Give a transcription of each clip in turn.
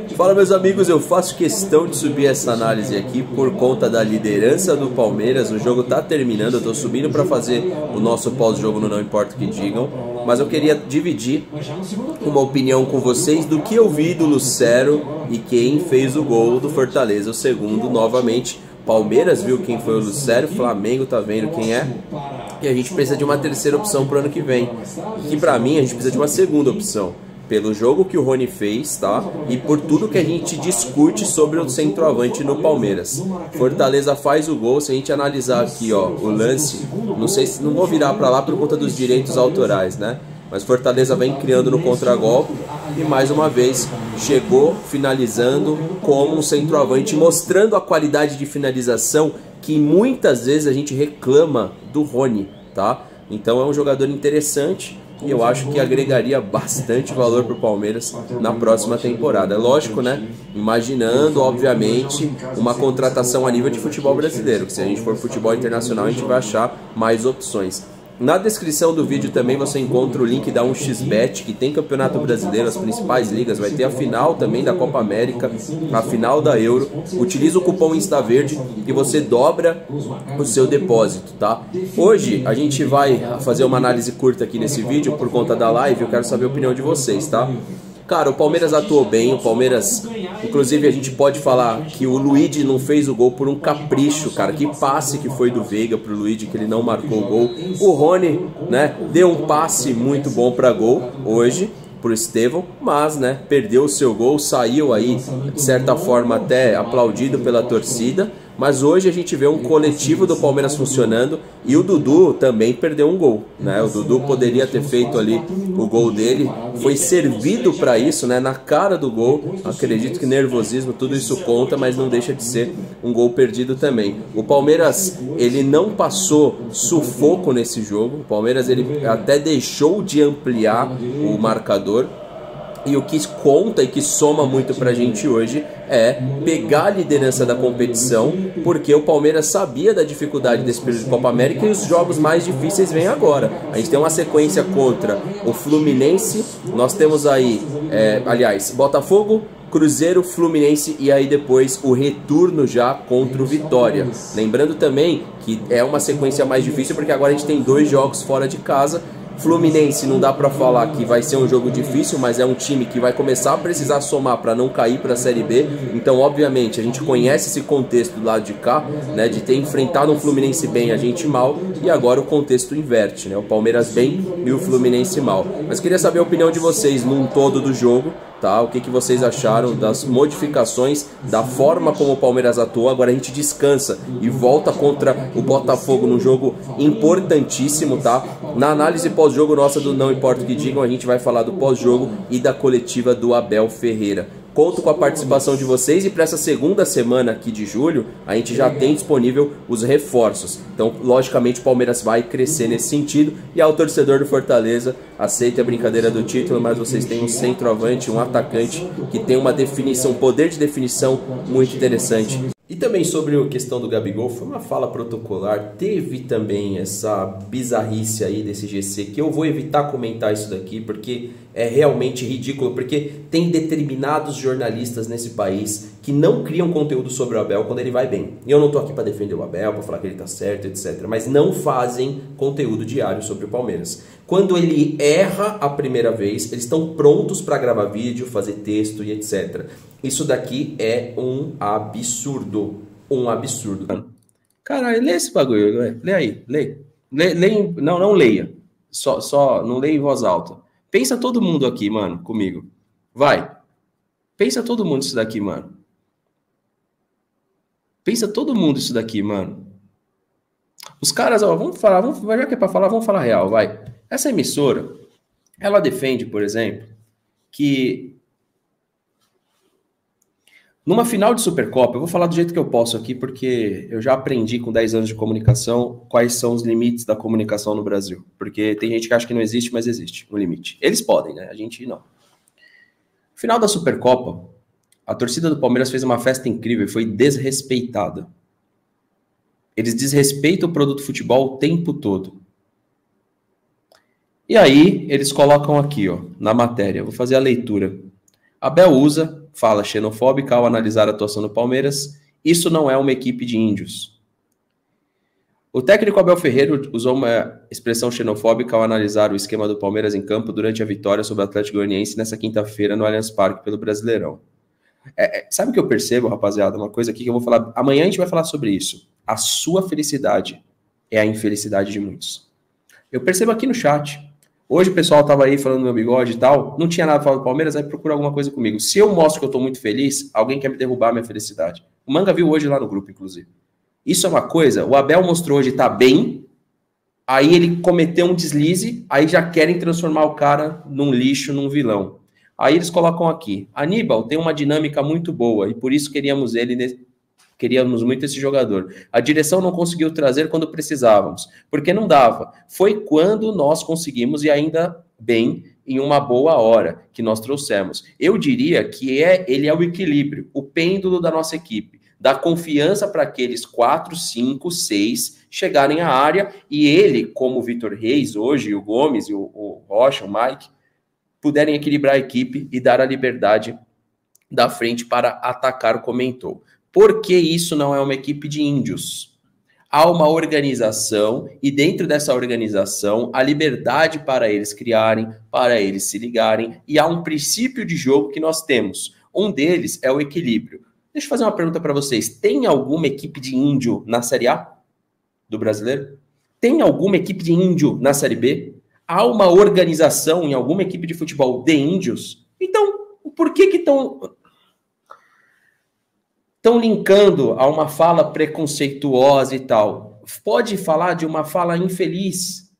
Fala, meus amigos, eu faço questão de subir essa análise aqui por conta da liderança do Palmeiras. O jogo tá terminando, eu tô subindo para fazer o nosso pós-jogo no Não Importa o que Digam, mas eu queria dividir uma opinião com vocês do que eu vi do Lucero e quem fez o gol do Fortaleza, o segundo, novamente. Palmeiras viu quem foi o Lucero, Flamengo tá vendo quem é, e a gente precisa de uma terceira opção pro ano que vem, que pra mim a gente precisa de uma segunda opção, pelo jogo que o Rony fez, tá? E por tudo que a gente discute sobre o centroavante no Palmeiras. Fortaleza faz o gol, se a gente analisar aqui, ó, o lance, não sei se não vou virar para lá por conta dos direitos autorais, né? Mas Fortaleza vem criando no contragolpe e mais uma vez chegou finalizando como um centroavante, mostrando a qualidade de finalização que muitas vezes a gente reclama do Rony, tá? Então é um jogador interessante e eu acho que agregaria bastante valor para o Palmeiras na próxima temporada. É lógico, né? Imaginando, obviamente, uma contratação a nível de futebol brasileiro, que se a gente for futebol internacional a gente vai achar mais opções. Na descrição do vídeo também você encontra o link da 1xBet, que tem Campeonato Brasileiro, as principais ligas, vai ter a final também da Copa América, a final da Euro. Utiliza o cupom INSTAVERDE e você dobra o seu depósito, tá? Hoje a gente vai fazer uma análise curta aqui nesse vídeo por conta da live, eu quero saber a opinião de vocês, tá? Cara, o Palmeiras atuou bem, o Palmeiras, inclusive a gente pode falar que o Luigi não fez o gol por um capricho, cara, que passe que foi do Veiga pro Luigi, que ele não marcou o gol. O Rony, né, deu um passe muito bom para gol hoje pro Estevão, mas, né, perdeu o seu gol, saiu aí, de certa forma, até aplaudido pela torcida. Mas hoje a gente vê um coletivo do Palmeiras funcionando e o Dudu também perdeu um gol, né? O Dudu poderia ter feito ali o gol dele, foi servido para isso, né? Na cara do gol, acredito que nervosismo, tudo isso conta, mas não deixa de ser um gol perdido também. O Palmeiras, ele não passou sufoco nesse jogo, o Palmeiras ele até deixou de ampliar o marcador. E o que conta e que soma muito pra gente hoje é pegar a liderança da competição, porque o Palmeiras sabia da dificuldade desse período de Copa América e os jogos mais difíceis vêm agora. A gente tem uma sequência contra o Fluminense, nós temos aí, aliás, Botafogo, Cruzeiro, Fluminense e aí depois o retorno já contra o Vitória. Lembrando também que é uma sequência mais difícil porque agora a gente tem 2 jogos fora de casa. Fluminense não dá para falar que vai ser um jogo difícil, mas é um time que vai começar a precisar somar para não cair para a Série B. Então, obviamente, a gente conhece esse contexto do lado de cá, né, de ter enfrentado um Fluminense bem, a gente mal, e agora o contexto inverte, né, o Palmeiras bem e o Fluminense mal. Mas queria saber a opinião de vocês num todo do jogo, tá? O que vocês acharam das modificações, da forma como o Palmeiras atuou. Agora a gente descansa e volta contra o Botafogo num jogo importantíssimo, tá? Na análise pós-jogo nossa do Não Importa o que Digam, a gente vai falar do pós-jogo e da coletiva do Abel Ferreira. Conto com a participação de vocês e para essa segunda semana aqui de julho, a gente já tem disponível os reforços. Então, logicamente, o Palmeiras vai crescer nesse sentido e ao torcedor do Fortaleza, aceita a brincadeira do título, mas vocês têm um centroavante, um atacante que tem uma definição, um poder de definição muito interessante. E também sobre a questão do Gabigol, foi uma fala protocolar, teve também essa bizarrice aí desse GC, que eu vou evitar comentar isso daqui, porque é realmente ridículo, porque tem determinados jornalistas nesse país que não criam conteúdo sobre o Abel quando ele vai bem. E eu não tô aqui para defender o Abel, para falar que ele tá certo, etc. Mas não fazem conteúdo diário sobre o Palmeiras. Quando ele erra a primeira vez, eles estão prontos para gravar vídeo, fazer texto e etc. Isso daqui é um absurdo. Um absurdo. Caralho, lê esse bagulho, lê aí, lê. Não leia. Só não leia em voz alta. Pensa todo mundo aqui, mano, comigo. Vai. Pensa todo mundo isso daqui, mano. Pensa todo mundo isso daqui, mano. Os caras, ó, já que é pra falar, vamos falar real, vai. Essa emissora, ela defende, por exemplo, que numa final de Supercopa, eu vou falar do jeito que eu posso aqui, porque eu já aprendi com 10 anos de comunicação quais são os limites da comunicação no Brasil. Porque tem gente que acha que não existe, mas existe um limite. Eles podem, né? A gente não. Final da Supercopa, a torcida do Palmeiras fez uma festa incrível e foi desrespeitada. Eles desrespeitam o produto futebol o tempo todo. E aí, eles colocam aqui, ó, na matéria, vou fazer a leitura. Abel usa fala xenofóbica ao analisar a atuação do Palmeiras. Isso não é uma equipe de índios. O técnico Abel Ferreira usou uma expressão xenofóbica ao analisar o esquema do Palmeiras em campo durante a vitória sobre o Atlético Goianiense nessa quinta-feira no Allianz Parque pelo Brasileirão. Sabe o que eu percebo, rapaziada? Uma coisa aqui que eu vou falar. Amanhã a gente vai falar sobre isso. A sua felicidade é a infelicidade de muitos. Eu percebo aqui no chat. Hoje o pessoal tava aí falando do meu bigode e tal. Não tinha nada pra falar do Palmeiras, aí procura alguma coisa comigo. Se eu mostro que eu tô muito feliz, alguém quer me derrubar a minha felicidade. O Manga viu hoje lá no grupo, inclusive. Isso é uma coisa. O Abel mostrou hoje tá bem. Aí ele cometeu um deslize. Aí já querem transformar o cara num lixo, num vilão. Aí eles colocam aqui, Aníbal tem uma dinâmica muito boa e por isso queríamos muito esse jogador. A direção não conseguiu trazer quando precisávamos, porque não dava. Foi quando nós conseguimos e ainda bem em uma boa hora que nós trouxemos. Eu diria que ele é o equilíbrio, o pêndulo da nossa equipe, dá confiança para aqueles 4, 5, 6 chegarem à área e ele, como o Vitor Reis hoje, o Gomes, o Rocha, o Mike, puderem equilibrar a equipe e dar a liberdade da frente para atacar, comentou. Por que isso não é uma equipe de índios? Há uma organização e dentro dessa organização a liberdade para eles criarem, para eles se ligarem e há um princípio de jogo que nós temos. Um deles é o equilíbrio. Deixa eu fazer uma pergunta para vocês. Tem alguma equipe de índio na Série A do Brasileiro? Tem alguma equipe de índio na Série B? Há uma organização em alguma equipe de futebol de índios? Então, por que estão linkando a uma fala preconceituosa e tal? Pode falar de uma fala infeliz.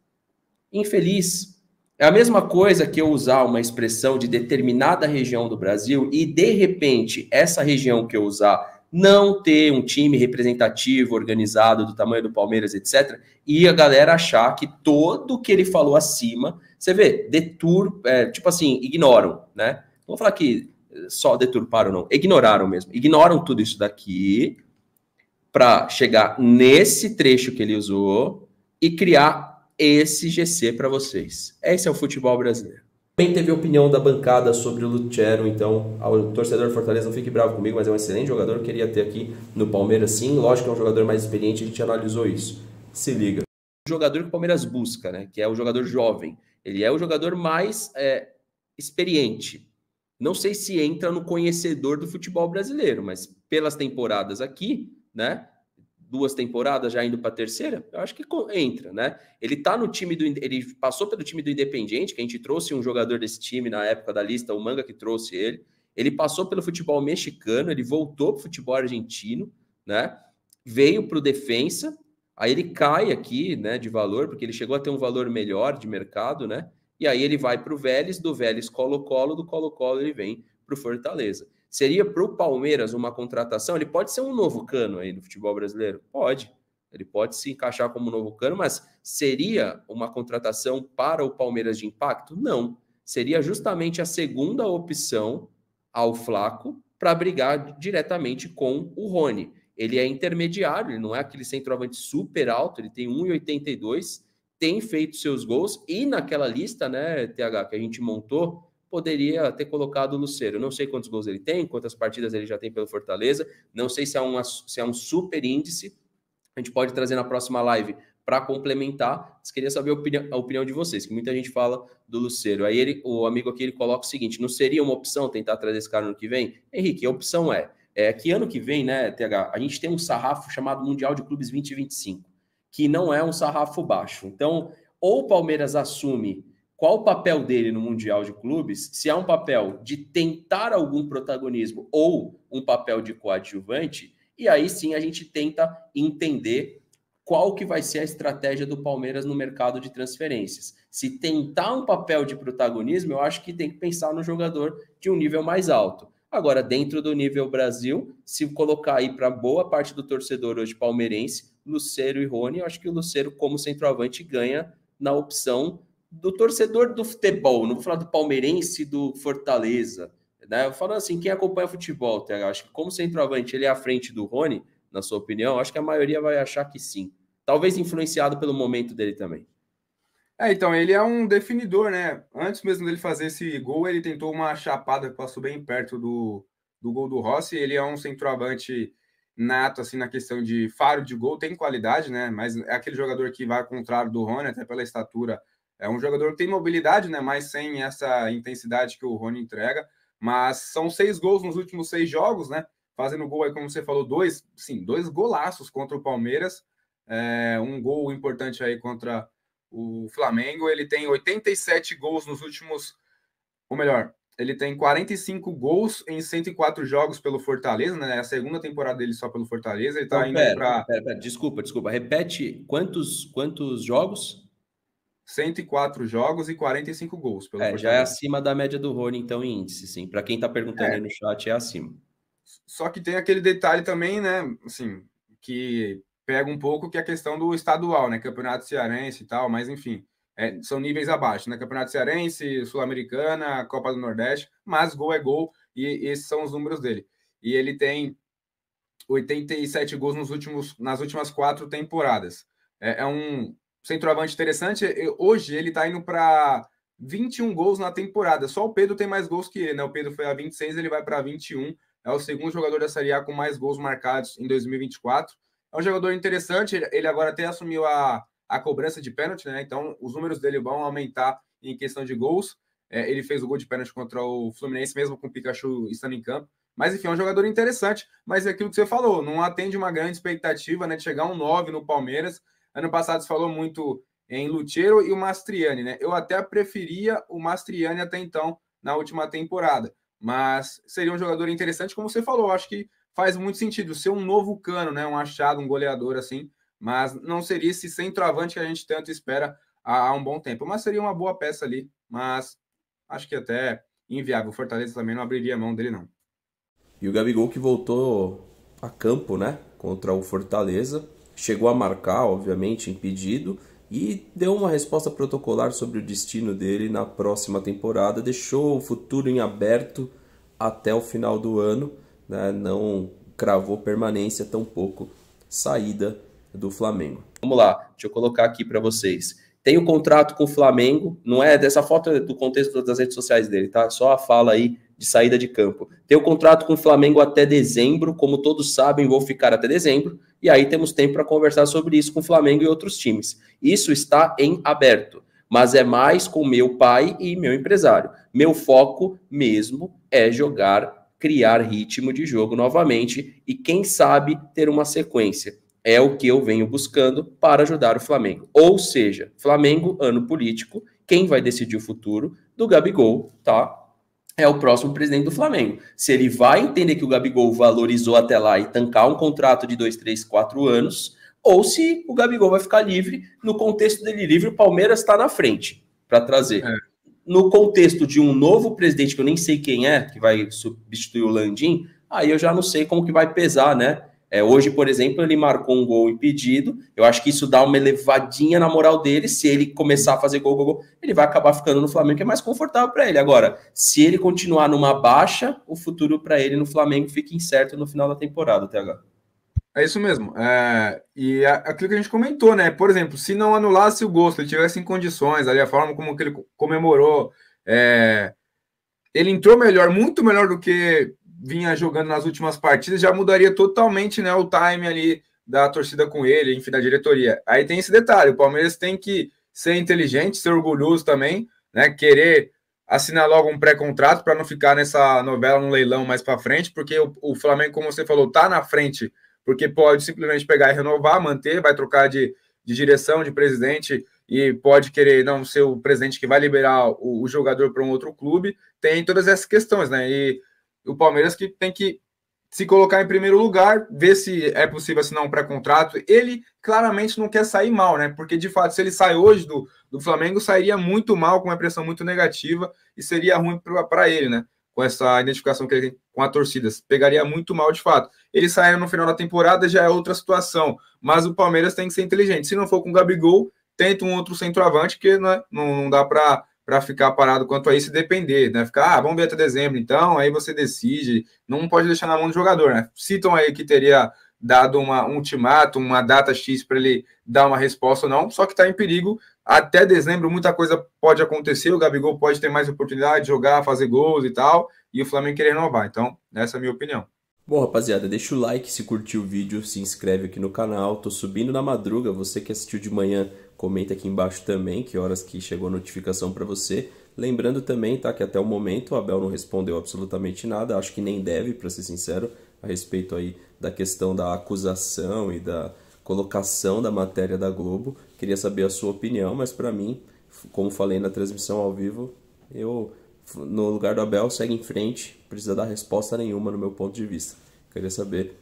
Infeliz. É a mesma coisa que eu usar uma expressão de determinada região do Brasil e, de repente, essa região que eu usar não ter um time representativo, organizado, do tamanho do Palmeiras, etc. E a galera achar que tudo que ele falou acima, você vê, tipo assim, ignoram, né? Não vou falar que só deturparam, não. Ignoraram mesmo. Ignoram tudo isso daqui para chegar nesse trecho que ele usou e criar esse GC para vocês. Esse é o futebol brasileiro. Também teve a opinião da bancada sobre o Lucero, então, o torcedor Fortaleza, não fique bravo comigo, mas é um excelente jogador, eu queria ter aqui no Palmeiras, sim, lógico que é um jogador mais experiente, a gente analisou isso. Se liga. O jogador que o Palmeiras busca, né, que é o jogador jovem, ele é o jogador mais experiente. Não sei se entra no conhecedor do futebol brasileiro, mas pelas temporadas aqui, né, 2 temporadas já indo para a terceira, eu acho que entra, né? Ele tá no time ele passou pelo time do Independiente, que a gente trouxe um jogador desse time na época da lista, o Manga que trouxe ele. Ele passou pelo futebol mexicano, ele voltou pro futebol argentino, né? Veio pro Defensa, aí ele cai aqui, né, de valor, porque ele chegou a ter um valor melhor de mercado, né? E aí ele vai pro Vélez, do Vélez Colo-Colo, do Colo-Colo ele vem pro Fortaleza. Seria para o Palmeiras uma contratação? Ele pode ser um novo Cano aí no futebol brasileiro? Pode. Ele pode se encaixar como um novo Cano, mas seria uma contratação para o Palmeiras de impacto? Não. Seria justamente a segunda opção ao Flaco para brigar diretamente com o Rony. Ele é intermediário, ele não é aquele centroavante super alto, ele tem 1,82, tem feito seus gols e naquela lista, né, TH, que a gente montou, poderia ter colocado o Lucero. Não sei quantos gols ele tem, quantas partidas ele já tem pelo Fortaleza, não sei se é um super índice, a gente pode trazer na próxima live para complementar, mas queria saber a opinião de vocês, que muita gente fala do Lucero. Aí o amigo aqui ele coloca o seguinte, não seria uma opção tentar trazer esse cara no que vem? Henrique, a opção é que ano que vem, né, TH, a gente tem um sarrafo chamado Mundial de Clubes 2025, que não é um sarrafo baixo. Então, ou o Palmeiras assume qual o papel dele no Mundial de Clubes, se é um papel de tentar algum protagonismo ou um papel de coadjuvante, e aí sim a gente tenta entender qual que vai ser a estratégia do Palmeiras no mercado de transferências. Se tentar um papel de protagonismo, eu acho que tem que pensar no jogador de um nível mais alto. Agora, dentro do nível Brasil, se colocar aí para boa parte do torcedor hoje palmeirense, Lucero e Rony, eu acho que o Lucero como centroavante ganha na opção do torcedor do futebol, não vou falar do palmeirense do Fortaleza, né? Eu falo assim, quem acompanha futebol, TH, acho que como centroavante ele é à frente do Rony, na sua opinião, acho que a maioria vai achar que sim. Talvez influenciado pelo momento dele também. Então, ele é um definidor, né? Antes mesmo dele fazer esse gol, ele tentou uma chapada que passou bem perto do gol do Rossi. Ele é um centroavante nato, assim, na questão de faro de gol, tem qualidade, né? Mas é aquele jogador que vai ao contrário do Rony, até pela estatura. É um jogador que tem mobilidade, né? Mas sem essa intensidade que o Rony entrega. Mas são 6 gols nos últimos 6 jogos, né? Fazendo gol aí, como você falou, dois golaços contra o Palmeiras. Um gol importante aí contra o Flamengo. Ele tem 87 gols nos últimos... Ou melhor, ele tem 45 gols em 104 jogos pelo Fortaleza, né? É a segunda temporada dele só pelo Fortaleza. Ele tá Então, indo para desculpa. Repete quantos jogos? 104 jogos e 45 gols pelo Fortaleza. Já é acima da média do Rony, então, em índice, sim. Para quem tá perguntando aí no chat, é acima. Só que tem aquele detalhe também, né? Assim, que pega um pouco, que é a questão do estadual, né? Campeonato Cearense e tal, mas enfim, são níveis abaixo, né? Campeonato Cearense, Sul-Americana, Copa do Nordeste, mas gol é gol, e esses são os números dele. E ele tem 87 gols nas últimas 4 temporadas. É um centroavante interessante. Hoje ele tá indo para 21 gols na temporada. Só o Pedro tem mais gols que ele, né? O Pedro foi a 26, ele vai para 21. É o segundo jogador da Série A com mais gols marcados em 2024. É um jogador interessante. Ele agora até assumiu a cobrança de pênalti, né? Então os números dele vão aumentar em questão de gols. Ele fez o gol de pênalti contra o Fluminense, mesmo com o Pikachu estando em campo. Mas, enfim, é um jogador interessante. Mas é aquilo que você falou, não atende uma grande expectativa, né, de chegar um 9 no Palmeiras. Ano passado você falou muito em Lutero e o Mastriani, né? Eu até preferia o Mastriani até então, na última temporada. Mas seria um jogador interessante, como você falou. Acho que faz muito sentido ser um novo Cano, né? Um achado, um goleador assim. Mas não seria esse centroavante que a gente tanto espera há um bom tempo. Mas seria uma boa peça ali. Mas acho que até inviável. O Fortaleza também não abriria a mão dele, não. E o Gabigol que voltou a campo, né, contra o Fortaleza, chegou a marcar, obviamente, impedido, e deu uma resposta protocolar sobre o destino dele na próxima temporada, deixou o futuro em aberto até o final do ano, né, não cravou permanência, tampouco saída do Flamengo. Vamos lá, deixa eu colocar aqui para vocês. Tem o contrato com o Flamengo, não é dessa foto do contexto das redes sociais dele, tá? Só a fala aí de saída de campo. Tem o contrato com o Flamengo até dezembro, como todos sabem, vou ficar até dezembro, e aí temos tempo para conversar sobre isso com o Flamengo e outros times. Isso está em aberto, mas é mais com meu pai e meu empresário. Meu foco mesmo é jogar, criar ritmo de jogo novamente e quem sabe ter uma sequência. É o que eu venho buscando para ajudar o Flamengo. Ou seja, Flamengo, ano político, quem vai decidir o futuro do Gabigol, tá? É o próximo presidente do Flamengo. Se ele vai entender que o Gabigol valorizou até lá e tancar um contrato de 2, 3, 4 anos, ou se o Gabigol vai ficar livre. No contexto dele livre, o Palmeiras está na frente para trazer. No contexto de um novo presidente, que eu nem sei quem é, que vai substituir o Landim, aí eu já não sei como que vai pesar, né? Hoje, por exemplo, ele marcou um gol impedido. Eu acho que isso dá uma elevadinha na moral dele. Se ele começar a fazer gol, ele vai acabar ficando no Flamengo, que é mais confortável para ele. Agora, se ele continuar numa baixa, o futuro para ele no Flamengo fica incerto no final da temporada, TH. É isso mesmo. E aquilo que a gente comentou, né? Por exemplo, se não anulasse o gol, se ele tivesse em condições, ali a forma como que ele comemorou, ele entrou melhor, muito melhor do que vinha jogando nas últimas partidas, já mudaria totalmente, né, o time ali da torcida com ele, enfim, da diretoria. Aí tem esse detalhe, o Palmeiras tem que ser inteligente, ser orgulhoso também, né, querer assinar logo um pré-contrato para não ficar nessa novela, no leilão mais para frente, porque o Flamengo, como você falou, tá na frente, porque pode simplesmente pegar e renovar, manter, vai trocar de direção, de presidente, e pode querer não ser o presidente que vai liberar o jogador para um outro clube. Tem todas essas questões, né? E o Palmeiras que tem que se colocar em primeiro lugar, ver se é possível assinar um pré-contrato. Ele claramente não quer sair mal, né? Porque, de fato, se ele sai hoje do Flamengo, sairia muito mal, com uma impressão muito negativa, e seria ruim para ele, né? Com essa identificação que ele tem com a torcida. Pegaria muito mal, de fato. Ele saindo no final da temporada já é outra situação, mas o Palmeiras tem que ser inteligente. Se não for com o Gabigol, tenta um outro centroavante, que não dá para ficar parado quanto a isso e depender, né? Ficar, vamos ver até dezembro, então, aí você decide. Não pode deixar na mão do jogador, né? Citam aí que teria dado um ultimato, uma data X para ele dar uma resposta ou não, só que está em perigo até dezembro muita coisa pode acontecer, o Gabigol pode ter mais oportunidade de jogar, fazer gols e tal, e o Flamengo querer renovar. Então, essa é a minha opinião. Bom, rapaziada, deixa o like se curtiu o vídeo, se inscreve aqui no canal. Tô subindo na madruga, você que assistiu de manhã, comenta aqui embaixo também que horas que chegou a notificação para você. Lembrando também, tá, que até o momento o Abel não respondeu absolutamente nada, acho que nem deve, para ser sincero, a respeito aí da questão da acusação e da colocação da matéria da Globo. Queria saber a sua opinião, mas para mim, como falei na transmissão ao vivo, eu, no lugar do Abel, segue em frente, precisa dar resposta nenhuma no meu ponto de vista. Queria saber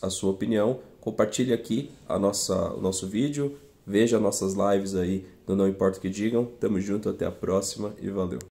a sua opinião. Compartilhe aqui o nosso vídeo, veja nossas lives aí no Não Importa o Que Digam. Tamo junto, até a próxima e valeu!